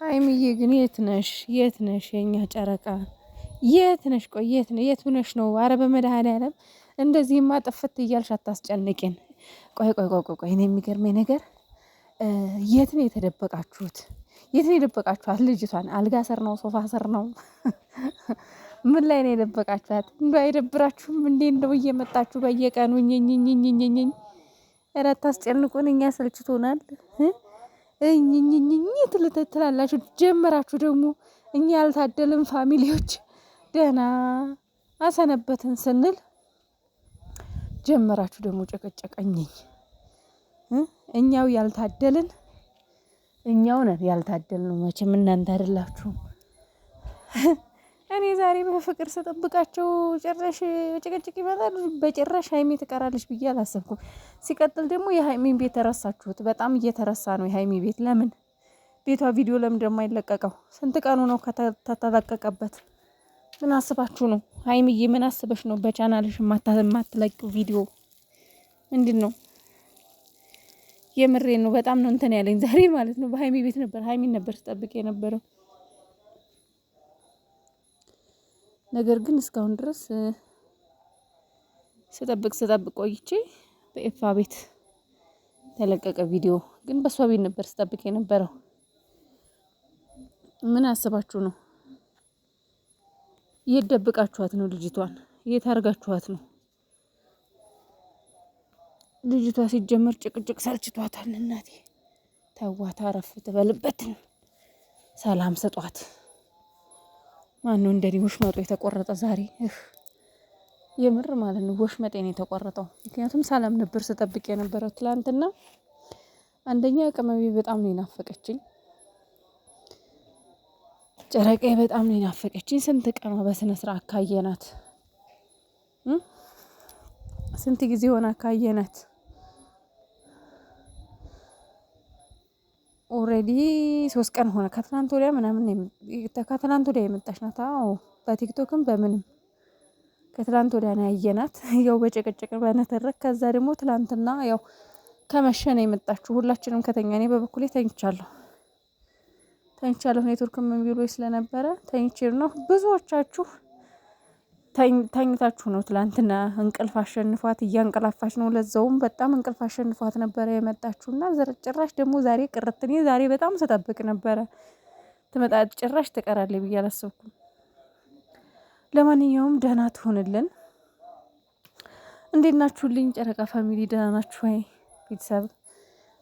ሀይሚዬ ግን የት ነሽ? የት ነሽ? የኛ ጨረቃ የት ነሽ? ቆይ የት ሆነሽ ነው? አረ በመድኃኒዓለም እንደዚህማ ጥፍት እያልሽ አታስጨንቂን። ቆይ እኔ የሚገርመኝ ነገር የት ነው የተደበቃችሁት? የት ነው የደበቃችኋት ልጅቷን? አልጋ ስር ነው? ሶፋ ስር ነው? ምን ላይ ነው የደበቃችኋት? እንደው አይደብራችሁም እንዴ? እንደው እየመጣችሁ በየቀኑ ኝኝኝኝኝኝ ኧረ አታስጨንቁን፣ እኛ ሰልችቶናል። እኝኝኝኝ ትላላችሁ ጀመራችሁ ደግሞ እኛ ያልታደልን ፋሚሊዎች ደህና አሰነበትን ስንል ጀመራችሁ ደግሞ ጨቀጨቀኝኝ። እኛው ያልታደልን እኛው ነን ያልታደልነው፣ መቼም እናንተ አይደላችሁም። እኔ ዛሬ በፍቅር ስጠብቃቸው ጭራሽ ጭቅጭቅ ይመጣል። በጭራሽ ሀይሚ ትቀራለች ብዬ አላሰብኩም። ሲቀጥል ደግሞ የሀይሚን ቤት ተረሳችሁት። በጣም እየተረሳ ነው የሀይሚ ቤት። ለምን ቤቷ ቪዲዮ ለምን ደግሞ አይለቀቀው? ስንት ቀኑ ነው ከተለቀቀበት? ምን አስባችሁ ነው ሀይሚዬ? ምን አስበሽ ነው በቻናልሽ የማትለቂው ቪዲዮ? ምንድን ነው? የምሬን ነው። በጣም ነው እንትን ያለኝ ዛሬ ማለት ነው። በሀይሚ ቤት ነበር ሀይሚን ነበር ስጠብቅ የነበረው። ነገር ግን እስካሁን ድረስ ስጠብቅ ቆይቼ በኤፋ ቤት ተለቀቀ ቪዲዮ። ግን በሷ ቤት ነበር ስጠብቅ የነበረው። ምን አስባችሁ ነው? የት ደብቃችኋት ነው ልጅቷን? የት አርጋችኋት ነው? ልጅቷ ሲጀመር ጭቅጭቅ ሰልችቷታል። እናቴ ተዋት፣ አረፍ ትበልበት፣ ሰላም ስጧት። ማነው እንደኔ ወሽመጦ የተቆረጠ ዛሬ? የምር ማለት ነው ወሽመጤን የተቆረጠው። ምክንያቱም ሰላም ነበር ስጠብቅ የነበረው ትላንትና። አንደኛ ቅመሜ በጣም ነው የናፈቀችኝ፣ ጨረቃዬ በጣም ነው የናፈቀችኝ። ስንት ቀኗ በስነ ስርዓት ካየናት፣ ስንት ጊዜ ሆነ ካየናት። ኦሬዲ 3 ቀን ሆነ። ከትላንት ወዲያ ምናምን ከትላንት ወዲያ የመጣች ናት። አዎ በቲክቶክም በምንም ከትላንት ወዲያ ነው ያየናት። ያው በጭቅጭቅ በነተረክ። ከዛ ደግሞ ትላንትና ያው ከመሸ ነው የመጣችሁ። ሁላችንም ከተኛ፣ እኔ በበኩሌ ተኝቻለሁ። ኔትወርክም እምቢ ብሎኝ ስለነበረ ተኝቼ ነው። ብዙዎቻችሁ ተኝታችሁ ነው። ትላንትና እንቅልፍ አሸንፏት እያንቀላፋች ነው። ለዛውም በጣም እንቅልፍ አሸንፏት ነበረ የመጣችሁና ጭራሽ ደግሞ ዛሬ ቅርት። እኔ ዛሬ በጣም ስጠብቅ ነበረ ትመጣ፣ ጭራሽ ትቀራለች ብዬ አላሰብኩም። ለማንኛውም ደህና ትሆንልን። እንዴት ናችሁልኝ ጨረቃ ፋሚሊ? ደህና ናችሁ ወይ? ቤተሰብ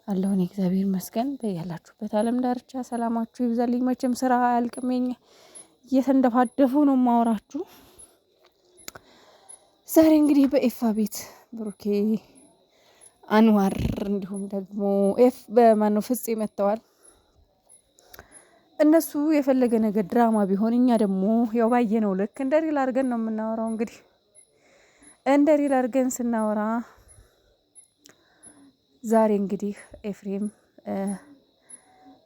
አለሁ እኔ እግዚአብሔር ይመስገን። በያላችሁበት ዓለም ዳርቻ ሰላማችሁ ይብዛልኝ። መቼም ስራ አያልቅም። እየተንደፋደፉ ነው ማወራችሁ። ዛሬ እንግዲህ በኤፋ ቤት ብሩኬ፣ አንዋር እንዲሁም ደግሞ በማነው ፍፄ መጥተዋል። እነሱ የፈለገ ነገር ድራማ ቢሆን እኛ ደግሞ ያው ባየነው ልክ እንደ ሪል አድርገን ነው የምናወራው። እንግዲህ እንደ ሪል አድርገን ስናወራ ዛሬ እንግዲህ ኤፍሬም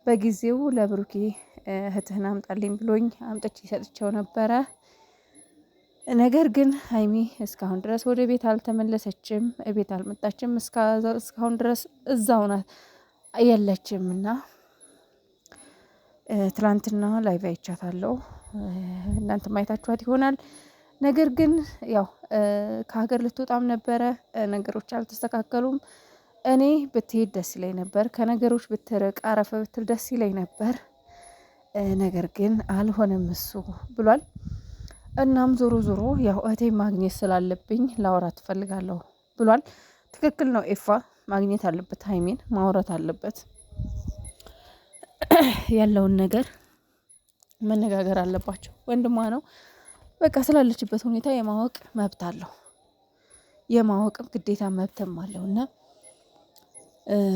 በጊዜው ለብሩኬ እህትህን አምጣልኝ ብሎኝ አምጥቼ ሰጥቼው ነበረ። ነገር ግን ሀይሚ እስካሁን ድረስ ወደ ቤት አልተመለሰችም፣ ቤት አልመጣችም። እስካሁን ድረስ እዛው ናት የለችም። እና ትላንትና ላይቭ አይቻታለሁ፣ እናንተ ማየታችኋት ይሆናል። ነገር ግን ያው ከሀገር ልትወጣም ነበረ፣ ነገሮች አልተስተካከሉም። እኔ ብትሄድ ደስ ይለኝ ነበር፣ ከነገሮች ብትርቅ አረፈ ብትል ደስ ይለኝ ነበር። ነገር ግን አልሆነም እሱ ብሏል። እናም ዞሮ ያው እህቴ ማግኘት ስላለብኝ ላወራት ትፈልጋለሁ ብሏል። ትክክል ነው። ኤፋ ማግኘት አለበት፣ ሀይሚን ማውራት አለበት። ያለውን ነገር መነጋገር አለባቸው። ወንድሟ ነው፣ በቃ ስላለችበት ሁኔታ የማወቅ መብት አለው፣ የማወቅም ግዴታ መብትም አለው።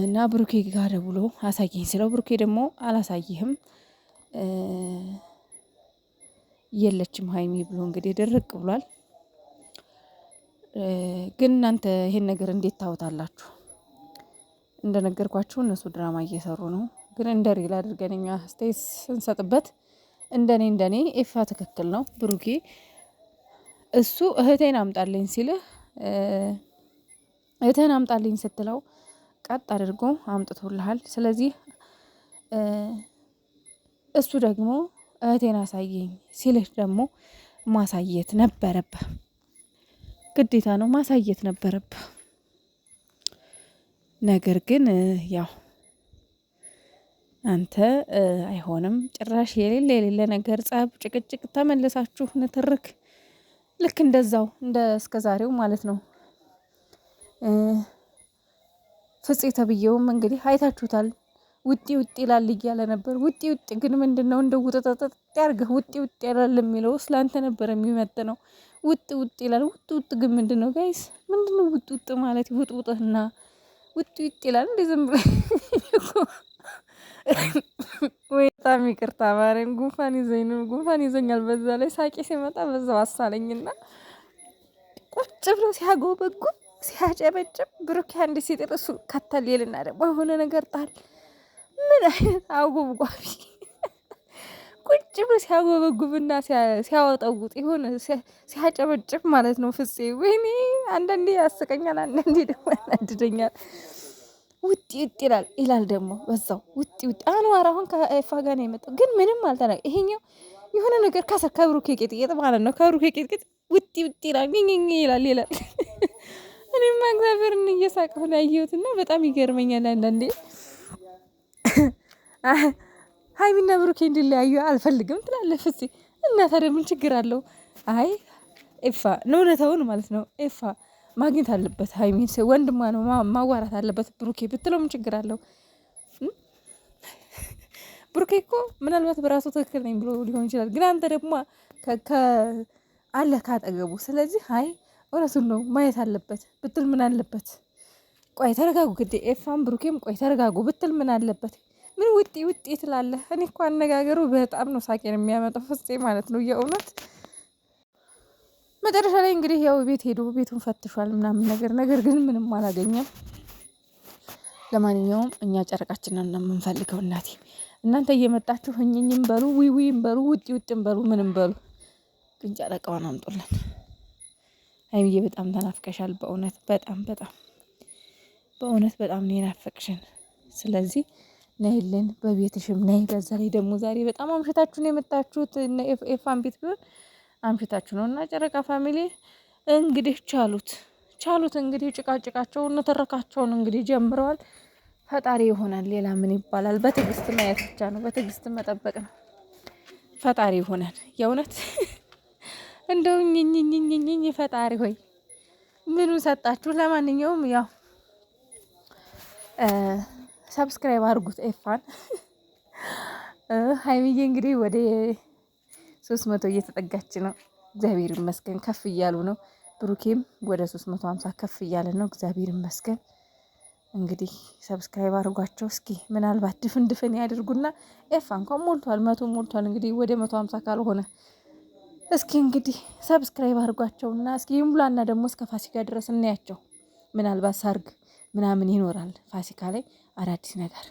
እና ብሩኬ ጋር ደውሎ አሳየኝ ስለው ብሩኬ ደግሞ አላሳይህም የለችም ሀይሚ ብሎ እንግዲህ ድርቅ ብሏል። ግን እናንተ ይሄን ነገር እንዴት ታውታላችሁ? እንደነገርኳችሁ እነሱ ድራማ እየሰሩ ነው። ግን እንደ ሪል አድርገን እኛ አስተያየት ስንሰጥበት እንደኔ ኤፋ ትክክል ነው። ብሩኬ እሱ እህቴን አምጣልኝ ሲልህ እህቴን አምጣልኝ ስትለው ቀጥ አድርጎ አምጥቶልሃል። ስለዚህ እሱ ደግሞ እህቴን አሳየኝ ሲልህ ደግሞ ማሳየት ነበረብህ። ግዴታ ነው ማሳየት ነበረብህ። ነገር ግን ያው አንተ አይሆንም ጭራሽ የሌለ ነገር ጸብ፣ ጭቅጭቅ፣ ተመልሳችሁ ንትርክ ልክ እንደዛው እንደ እስከዛሬው ማለት ነው። ፍፄ ተብዬውም እንግዲህ አይታችሁታል። ውጤ ውጤ ይላል እያለ ነበር። ውጤ ውጤ ግን ምንድነው? እንደ ውጥጥጥ ያርገህ ውጤ ውጤ ይላል የሚለው ስላንተ ነበር የሚመጥነው። ውጥ ውጥ ይላል። ውጥ ውጥ ግን ምንድነው? ጋይስ ምንድነው ውጥ ውጥ ማለት? ውጥ ውጥና ውጥ ውጥ ይላል እንዴ? ዝም ብሎ ወይ በጣም ይቅርታ ማርያም፣ ጉንፋን ይዘኝ ነው። ጉንፋን ይዘኛል። በዛ ላይ ሳቄ ሲመጣ በዛው አሳለኝና ቁጭ ብሎ ሲያጎበጉ ሲያጨበጭብ ብሩክ አንድ ሲጥል እሱ ከተል ይልና ደግሞ የሆነ ነገር ጣል። ምን አይነት አጎብጓቢ! ቁጭ ብሎ ሲያጎበጉብና ሲያወጣውጥ የሆነ ሲያጨበጭብ ማለት ነው ፍፄ። ወይኔ አንዳንዴ ያስቀኛል፣ አንዳንዴ ደግሞ ያናድደኛል። ውጥ ውጥ ይላል ደግሞ በዛው ውጥ ውጥ። አንዋር አሁን ከኤፋ ጋር ነው የመጣው፣ ግን ምንም አልተናገ። ይሄኛው የሆነ ነገር ከስር ከብሩኬ ቄጥቄጥ ማለት ነው ከብሩኬ ቄጥቄጥ ውጥ ውጥ ይላል ይላል። እኔማ እግዚአብሔርን እየሳቀሁ ነው ያየሁትና በጣም ይገርመኛል አንዳንዴ። ሀይሚና ብሩኬ እንዲለያዩ አልፈልግም ትላለህ ፍፄ። እና ታዲያ ምን ችግር አለው? አይ ኤፋ እውነታውን ማለት ነው ኤፋ ማግኘት አለበት ሀይሚን፣ ወንድሟ ነው ማዋራት አለበት ብሩኬ ብትለው ምን ችግር አለው? ብሩኬ እኮ ምናልባት በራሱ ትክክል ነኝ ብሎ ሊሆን ይችላል፣ ግን አንተ ደግሞ አለ ካጠገቡ። ስለዚህ አይ እውነቱን ነው ማየት አለበት ብትል ምን አለበት? ቆይ ተረጋጉ። ግዴ ኤፋም ብሩኬም ቆይ ተረጋጉ ብትል ምን አለበት? ምን ውጤ ውጤ ትላለህ? እኔ እኮ አነጋገሩ በጣም ነው ሳቄን የሚያመጣው ፍፄ ማለት ነው የእውነት። መጨረሻ ላይ እንግዲህ ያው ቤት ሄዶ ቤቱን ፈትሿል ምናምን ነገር ግን ምንም አላገኘም። ለማንኛውም እኛ ጨረቃችንን ነው የምንፈልገው። እናቴ እናንተ እየመጣችሁ እኝኝም በሉ ዊዊም በሉ ውጤ ውጤም በሉ ምንም በሉ፣ ግን ጨረቃዋን አምጡልን። ሀይሚዬ በጣም ተናፍቀሻል። በእውነት በጣም ነው የናፈቅሽን። ስለዚህ ነይልን፣ በቤትሽም ነይ። በዛ ላይ ደግሞ ዛሬ በጣም አምሽታችሁ ነው የመጣችሁት። ኤፋን ቤት ቢሆን አምሽታችሁ ነው። እና ጨረቃ ፋሚሊ እንግዲህ ቻሉት እንግዲህ ጭቃጭቃቸውን ንትርካቸውን እንግዲህ ጀምረዋል። ፈጣሪ ይሆናል። ሌላ ምን ይባላል? በትዕግስት ማየት ብቻ ነው። በትዕግስት መጠበቅ ነው። ፈጣሪ ይሆናል። የእውነት እንደው ኝኝኝኝኝ ፈጣሪ ሆይ ምኑ ሰጣችሁ? ለማንኛውም ያው ሰብስክራይብ አድርጉት ኤፋን። ሀይሚዬ እንግዲህ ወደ 300 እየተጠጋች ነው። እግዚአብሔር ይመስገን ከፍ እያሉ ነው። ብሩኬም ወደ 350 ከፍ እያለ ነው። እግዚአብሔር ይመስገን። እንግዲህ ሰብስክራይብ አድርጓቸው እስኪ ምናልባት ድፍን ያድርጉና ኤፋ እንኳን ሞልቷል፣ 100 ሞልቷል። እንግዲህ ወደ 150 ካልሆነ እስኪ እንግዲህ ሰብስክራይብ አድርጓቸውና እስኪ ይሙላና ደግሞ እስከ ፋሲካ ድረስ እናያቸው። ምናልባት ሰርግ ምናምን ይኖራል ፋሲካ ላይ አዳዲስ ነገር